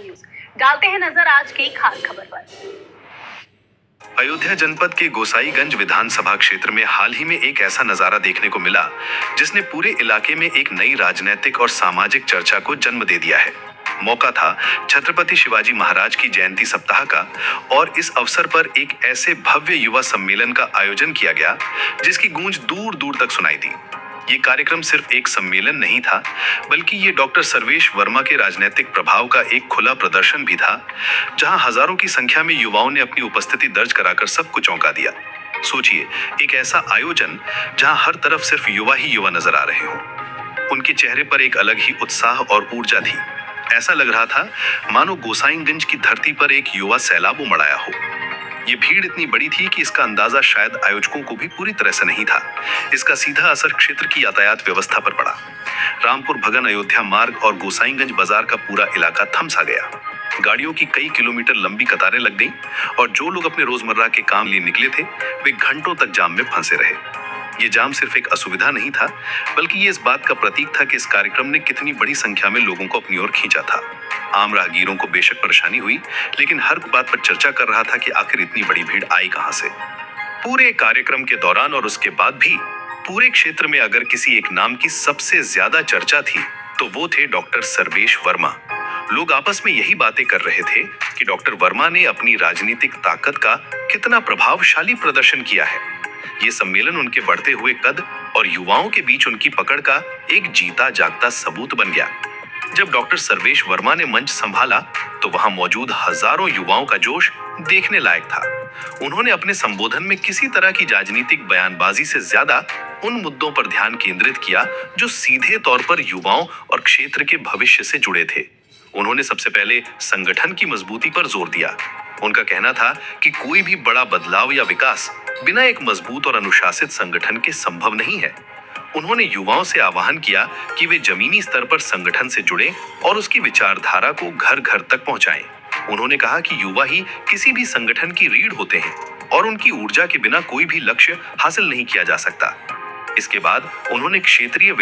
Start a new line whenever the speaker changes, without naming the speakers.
News डालते हैं नजर आज की खास खबर पर।
अयोध्या जनपद के गोसाईगंज विधानसभा क्षेत्र में हाल ही में एक ऐसा नजारा देखने को मिला जिसने पूरे इलाके में एक नई राजनीतिक और सामाजिक चर्चा को जन्म दे दिया है। मौका था छत्रपति शिवाजी महाराज की जयंती सप्ताह का और इस अवसर पर एक ऐसे भव्य युवा सम्मेलन का आयोजन किया गया जिसकी गूंज दूर दूर तक सुनाई दी। ये कार्यक्रम सिर्फ एक सम्मेलन नहीं था, बल्कि ये डॉक्टर सर्वेश वर्मा के राजनीतिक प्रभाव का एक खुला प्रदर्शन भी था, जहां हजारों की संख्या में युवाओं ने अपनी उपस्थिति दर्ज कराकर सबको चौंका दिया। सोचिए, एक ऐसा आयोजन जहां हर तरफ सिर्फ युवा ही युवा नजर आ रहे हों। उनके चेहरे पर एक अलग ही उत्साह और ऊर्जा थी। ऐसा लग रहा था मानो गोसाईगंज की धरती पर एक युवा सैलाब उमड़ आया हो। ये भीड़ इतनी बड़ी थी कि इसका अंदाजा शायद आयोजकों को भी पूरी तरह से नहीं था। इसका सीधा असर क्षेत्र की यातायात व्यवस्था पर पड़ा। रामपुर भगन अयोध्या मार्ग और गोसाईगंज बाजार का पूरा इलाका थम सा गया। गाड़ियों की कई किलोमीटर लंबी कतारें लग गईं और जो लोग अपने रोजमर्रा के काम लिए निकले थे, वे घंटों तक जाम में फंसे रहे। ये जाम सिर्फ एक असुविधा नहीं था, बल्कि ये इस बात का प्रतीक था कि इस कार्यक्रम ने कितनी बड़ी संख्या में लोगों को अपनी ओर खींचा था। आम राहगीरों को बेशक परेशानी हुई, लेकिन हर बात पर चर्चा कर रहा था कि आखिर इतनी बड़ी भीड़ आई कहां से। पूरे कार्यक्रम के दौरान और उसके बाद भी पूरे क्षेत्र में अगर किसी एक नाम की सबसे ज्यादा चर्चा थी, तो वो थे डॉक्टर सर्वेश वर्मा। लोग आपस में यही बातें कर रहे थे कि डॉक्टर वर्मा ने अपनी राजनीतिक ताकत का कितना प्रभावशाली प्रदर्शन किया है। ये सम्मेलन उनके बढ़ते हुए कद और युवाओं के बीच उनकी पकड़ का एक जीता जागता सबूत बन गया। जब डॉक्टर सर्वेश वर्मा ने मंच संभाला, तो वहां मौजूद हजारों युवाओं का जोश देखने लायक था। उन्होंने अपने संबोधन में किसी तरह की राजनीतिक बयानबाजी से ज्यादा उन मुद्दों पर ध्यान केंद्रित किया जो सीधे तौर पर युवाओं और क्षेत्र के भविष्य से जुड़े थे। उन्होंने सबसे पहले संगठन की मजबूती पर जोर दिया। उनका कहना था कि कोई भी बड़ा बदलाव या विकास बिना एक मजबूत और अनुशासित संगठन के संभव नहीं है। उन्होंने युवाओं से आह्वान किया कि वे जमीनी स्तर पर संगठन से जुड़े और उसकी विचारधारा को घर घर तक पहुंचाएं। उन्होंने कहा कि युवा ही किसी भी संगठन की रीढ़ होते हैं और उनकी ऊर्जा के बिना कोई भी लक्ष्य हासिल नहीं किया जा सकता। इसके बाद उन्होंने क्षेत्रीय